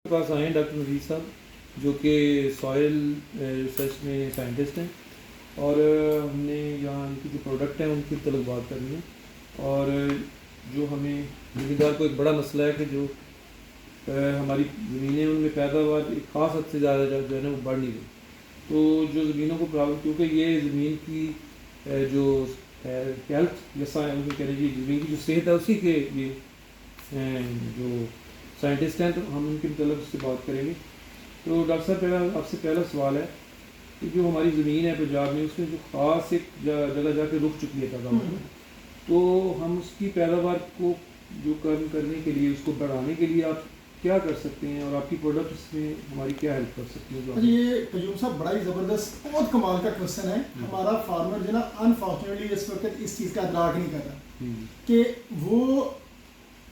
पास आए हैं डॉक्टर नवीद साहब जो कि सॉइल रिसर्च में साइंटिस्ट हैं और हमने यहाँ इनकी जो प्रोडक्ट हैं उनकी तलब बात करनी है। और जो हमें ज़मींदार को एक बड़ा मसला है कि जो हमारी ज़मीनें उनमें पैदावार एक ख़ास हद से ज़्यादा जो है ना वो बढ़ नहीं रही। तो जो ज़मीनों को प्रॉब्लम, क्योंकि ये ज़मीन की जो हेल्थ या कह लीजिए ज़मीन की जो सेहत है उसी के ये जो साइंटिस्ट हैं, तो हम उनके मतलब से बात करेंगे। तो डॉक्टर साहब आपसे पहला सवाल है कि जो हमारी ज़मीन है पंजाब में उसमें जो ख़ास एक जगह जाके रुक चुकी है पैदावार, तो हम उसकी पैदावार को जो कम करने के लिए, उसको बढ़ाने के लिए आप क्या कर सकते हैं और आपकी प्रोडक्ट इसमें हमारी क्या हेल्प कर सकती है? ये कयूम साहब बड़ा ही ज़बरदस्त बहुत कमाल का क्वेश्चन है। हमारा फार्मर जो ना अनफॉर्चुनेटली इस वक्त इस चीज़ का अदराक नहीं कर रहा कि वो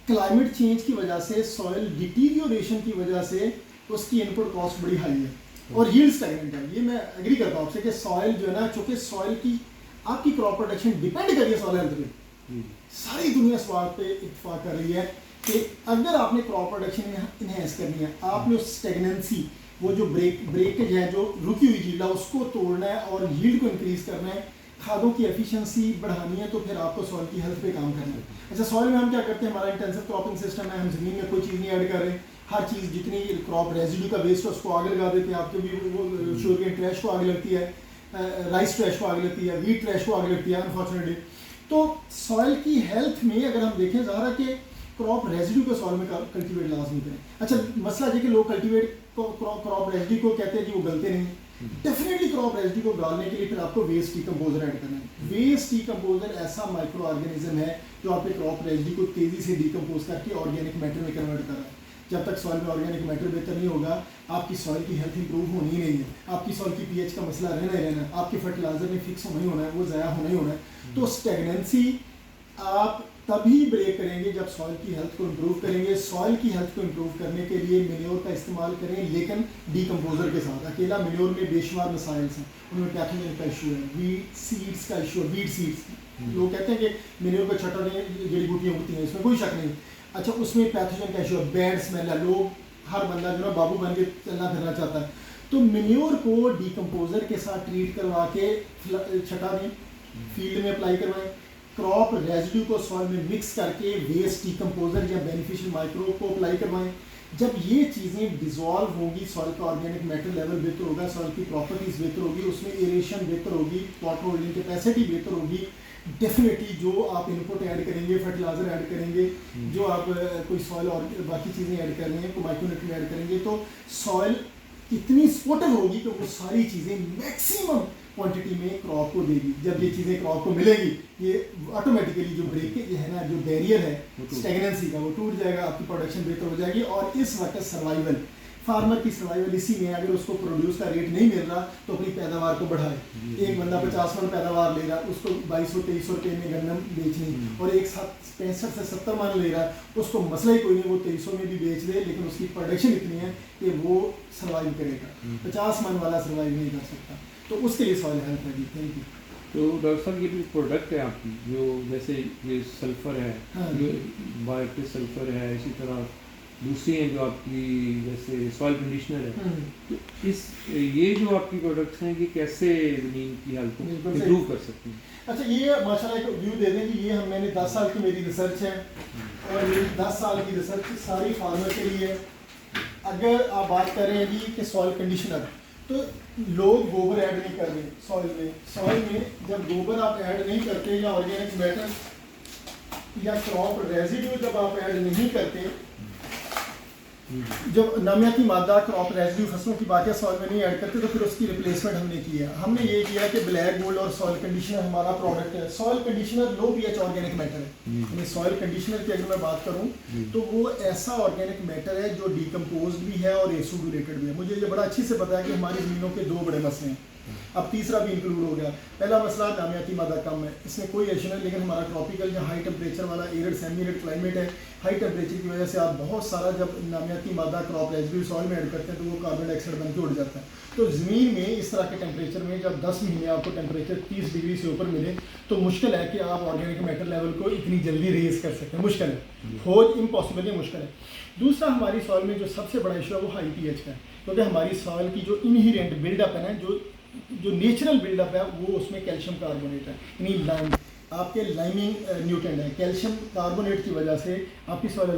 क्लाइमेट चेंज की वजह से, सॉइल डिटीरियोरेशन की वजह से उसकी इनपुट कॉस्ट बड़ी हाई है और यील्ड स्टैग्नेंट है। ये मैं एग्री करता हूँ आपसे कि सॉइल जो है ना, चूँकि सॉइल की आपकी क्रॉप प्रोडक्शन डिपेंड कर रही है सॉइल हेल्थ पे। सारी दुनिया इस बात पे इत्तेफाक कर रही है कि अगर आपने क्रॉप प्रोडक्शन इन्हेंस करनी है, आपने उस स्टैग्नेंसी, वो जो ब्रेकेज है, जो रुकी हुई यील्ड है, उसको तोड़ना है और यील्ड को इंक्रीज करना है, खादों की एफिशिएंसी बढ़ानी है, तो फिर आपको सॉइल की हेल्थ पे काम करना है। अच्छा, सॉइल में हम क्या करते हैं, हमारा इंटेंसिव क्रॉपिंग सिस्टम है, हम ज़मीन में कोई चीज़ नहीं ऐड कर रहे, हर चीज़ जितनी क्रॉप रेजिड्यू का वेस्ट है उसको आगे लगा देते हैं। आपके भी वो शुगर ट्रैश को आगे लगती है, राइस ट्रैश को आगे लगती है, वीट ट्रैश को आगे लगती है अनफॉर्चुनेटली। तो सॉइल की हेल्थ में अगर हम देखें, ज़ाहिर है कि क्रॉप रेजिड्यू को सॉइल में कल्टीवेट लाजमी करें। अच्छा, मसला ये कि लोग कल्टीवेट क्रॉप रेजिड्यू को कहते हैं कि वो गलते नहीं। डेफिनेटली क्रॉप रेजिड्यू को डालने के लिए फिर आपको वेस्ट डीकम्पोजर ऐड करना है। वेस्ट डीकम्पोजर ऐसा माइक्रो ऑर्गेनिज्म है जो आपके क्रॉप रेजिड्यू को तेज़ी से डीकम्पोज करके ऑर्गेनिक मैटर में कन्वर्ट कर रहा है। जब तक सॉइल में ऑर्गेनिक मैटर बेहतर नहीं होगा, आपकी सॉइल की हेल्थ इंप्रूव होनी ही नहीं है। आपकी सॉइल की पीएच का मसला रहना ही रहना है, आपके फर्टिलाइजर में फिक्स होना ही होना है, वो ज़ाया होना ही होना है। तो स्टेगनेंसी आप तभी ब्रेक करेंगे जब सॉइल की हेल्थ को इम्प्रूव करेंगे। सॉइल की हेल्थ को इम्प्रूव करने के लिए मेन्योर का इस्तेमाल करें, लेकिन डीकम्पोजर के साथ। अकेला मेन्योर में बेशुमार मसाइल्स हैं, उनमें पैथोजन का इशू है, वीड सीड्स का इशू है, वीड सीड्स। लोग कहते हैं कि मेन्योर को छटा नहीं, जड़ी बूटियाँ होती हैं, इसमें कोई शक नहीं। अच्छा, उसमें पैथोजन का इशू है, बैड स्मेल है, लोग हर बंदा जो है बाबू बन के चलना फिरना चाहता है। तो मेन्योर को डीकम्पोजर के साथ ट्रीट करवा के छटा दें, फील्ड में अप्लाई करवाएं। क्रॉप रेजिड्यू को सॉइल में मिक्स करके वेस्ट डीकम्पोजर या बेनिफिशियल माइक्रो को अप्लाई करवाएं। जब ये चीज़ें डिजॉल्व होंगी, सॉइल का ऑर्गेनिक मैटर लेवल बेहतर होगा, सॉइल की प्रॉपर्टीज़ बेहतर होगी, उसमें एरेशन बेहतर होगी, वाटर होल्डिंग कैपेसिटी बेहतर होगी। डेफिनेटली जो आप इनपुट ऐड करेंगे, फर्टिलाइजर ऐड करेंगे, जो आप कोई सॉइल और बाकी चीज़ें ऐड कर रहे हैं, कोई माइक्रोन्यूट्रिएंट ऐड करेंगे, तो सॉइल इतनी सपोर्टिव होगी कि वो सारी चीज़ें मैक्सिमम क्वांटिटी में क्रॉप को देगी। जब ये चीज़ें क्रॉप को मिलेगी, ये ऑटोमेटिकली जो ब्रेकेज है ना, जो बैरियर है स्टैग्नेंसी का, वो टूट जाएगा, आपकी प्रोडक्शन बेहतर हो जाएगी। और इस वक्त सर्वाइवल, फार्मर की सर्वाइवल इसी में, अगर उसको प्रोड्यूस का रेट नहीं मिल रहा तो अपनी पैदावार को बढ़ाए। एक बंदा 50 मन पैदावार ले रहा, उसको 2200-2300 रुपये में गन्नम बेचनी, और एक 65 से 70 मन ले रहा, उसको मसला ही कोई नहीं, वो 2300 में भी बेच दे, लेकिन उसकी प्रोडक्शन इतनी है कि वो सर्वाइव करेगा। 50 मन वाला सर्वाइव नहीं कर सकता, तो उसके लिए सॉइल हेल्थ है। Thank you. तो डॉक्टर साहब, ये भी प्रोडक्ट है आपकी, जो जैसे ये सल्फ़र है, हाँ, जो बायोटिक सल्फ़र है, इसी तरह दूसरी हैं जो आपकी जैसे सॉइल कंडीशनर है, तो इस ये जो आपकी प्रोडक्ट्स हैं, ये कैसे ज़मीन की हेल्थ को इम्प्रूव कर सकती हैं? अच्छा, ये माशाल्लाह एक व्यू दे दें कि ये मैंने 10 साल की मेरी रिसर्च है, और मेरी 10 साल की रिसर्च सारी फार्मर के लिए। अगर आप बात कर रहे हैं जी कि सॉइल कंडीशनर, तो लोग गोबर ऐड नहीं कर रहे सॉइल में। सॉइल में जब गोबर आप ऐड नहीं करते, या ऑर्गेनिक मैटर या क्रॉप रेजिड्यू जब आप ऐड नहीं करते, जब नामियाती मादा क्रॉप रेजिड्यू फसलों की बाकी सॉइल में नहीं ऐड करते, तो फिर उसकी रिप्लेसमेंट हमने की है। हमने ये किया कि ब्लैक गोल्ड और सॉइल कंडीशनर हमारा प्रोडक्ट है। सॉइल कंडीशनर लो पीएच ऑर्गेनिक मैटर है। यानी सॉइल कंडीशनर की अगर मैं बात करूं, तो वो ऐसा ऑर्गेनिक मैटर है जो डीकम्पोज्ड भी है और एसिडुलेटेड भी है। मुझे ये बड़ा अच्छी से पता है कि हमारी ज़मीनों के 2 बड़े मसले हैं, अब तीसरा भी इंक्लूड हो गया। पहला मसला नामियाती मादा कम है, इसमें कोई इशू नहीं, लेकिन हमारा ट्रॉपिकल या हाई टेम्परेचर वाला एरिड सेमी एरिड क्लाइमेट है। हाई टेम्परेचर की वजह से आप बहुत सारा जब नामियाती मादा क्रॉप रेजिड्यू सॉइल में ऐड करते हैं, तो वो कार्बन डाइऑक्साइड बन के उड़ जाता है। तो ज़मीन में इस तरह के टेम्परेचर में जब 10 महीने आपको टेम्परेचर 30 डिग्री से ऊपर मिले, तो मुश्किल है कि आप ऑर्गेनिक मैटर लेवल को इतनी जल्दी रेज कर सकते हैं, मुश्किल है, खोज इम्पॉसिबल नहीं, मुश्किल है। दूसरा हमारी सॉइल में जो सबसे बड़ा इशू है वो हाई पीएच का है, क्योंकि हमारी सॉइल की जो इनहेरेंट बिल्डअप है ना, जो नेचुरल बिल्डअप है वो उसमें कैल्शियम कार्बोनेट है, यानी लाइम, आपके लाइमिंग न्यूट्रेंट है। कैल्शियम कार्बोनेट की वजह से आपकी soil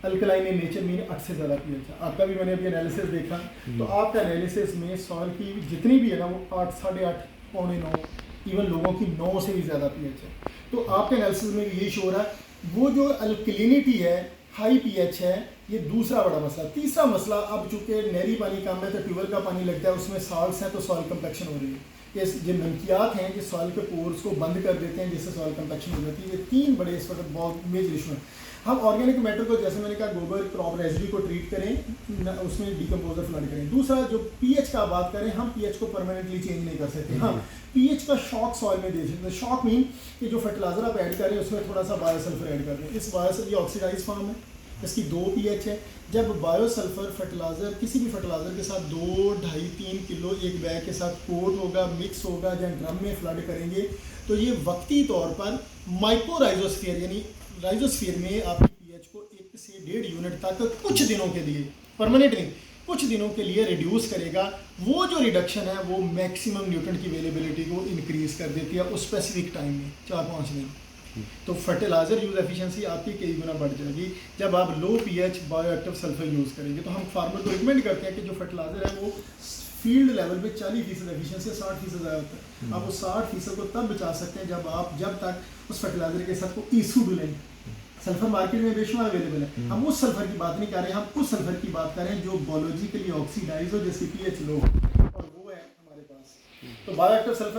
alkaline in nature mean 8 से ज़्यादा पीएच है। आपका भी मैंने अभी एनालिसिस देखा, तो आपका एनालिसिस में सॉइल की जितनी भी है ना वो 8, 8.5, पौने 9, इवन लोगों की 9 से भी ज़्यादा पीएच है। तो आपके एनालिसिस में यही शो हो रहा है, वो जो अल्कलिनिटी है, हाई पीएच है, ये दूसरा बड़ा मसला। तीसरा मसला, अब चूँकि नहरी पानी कम है तो ट्यूबवेल का पानी लगता है, उसमें साल्ट्स हैं तो सॉइल कंपैक्शन हो रही है। ये जो नमकियात हैं कि सॉइल के पोर्स को बंद कर देते हैं जिससे सॉइल कंपैक्शन हो जाती है। ये 3 बड़े इस वक्त बहुत मेजर इशू हैं। हम ऑर्गेनिक मैटर को, जैसे मैंने कहा, गोबर क्रॉप रेसिड्यू को ट्रीट करें, उसमें डिकम्पोजर फ्लड करें। दूसरा, जो पीएच का बात करें, हम पीएच को परमानेंटली चेंज नहीं कर सकते। हाँ, पीएच का शॉक सॉइल में दे सकते हैं। शॉक मीन कि जो फर्टिलाइजर आप ऐड कर रहे हैं उसमें थोड़ा सा बायोसल्फर ऐड कर रहे हैं। इस बायोसल्फर, ये ऑक्सीडाइज फॉर्म है, इसकी 2 पीएच है। जब बायोसल्फर फर्टिलाइज़र किसी भी फर्टिलाइज़र के साथ 2, 2.5, 3 किलो एक बैग के साथ कोट होगा, मिक्स होगा, या ड्रम में फ्लड करेंगे, तो ये वक्ती तौर पर माइक्रोराइजोस्फीयर यानी राइजोस्फीयर में आपकी पीएच को 1 से 1.5 यूनिट तक कुछ दिनों के लिए, परमानेंट नहीं, कुछ दिनों के लिए रिड्यूस करेगा। वो जो रिडक्शन है वो मैक्सिमम न्यूट्रेंट की अवेलेबिलिटी को इंक्रीज कर देती है उस स्पेसिफिक टाइम में, 4-5 दिन। तो फर्टिलाइजर यूज एफिशिएंसी आपकी कई गुना बढ़ जाएगी जब आप लो पीएच बायोएक्टिव सल्फर यूज़ करेंगे। तो हम फार्मर को रिकमेंड करते हैं कि जो फर्टिलाइजर है वो फील्ड लेवल पे 40% एफिशिएंसी, 60% ज़्यादा होता है। आप वो 60% को तब बचा सकते हैं जब तक उस फर्टिलाइजर के साथ कोई इशू लें। सल्फर मार्केट में बेशुमार अवेलेबल है, हम उस सल्फर की बात नहीं कर रहे हैं, हम उस सल्फर की बात कर रहे हैं जो बायोलॉजिकली ऑक्सीडाइज हो, जिसकी पीएच लो, और वो है हमारे पास। तो बायोएक्टिव सल्फर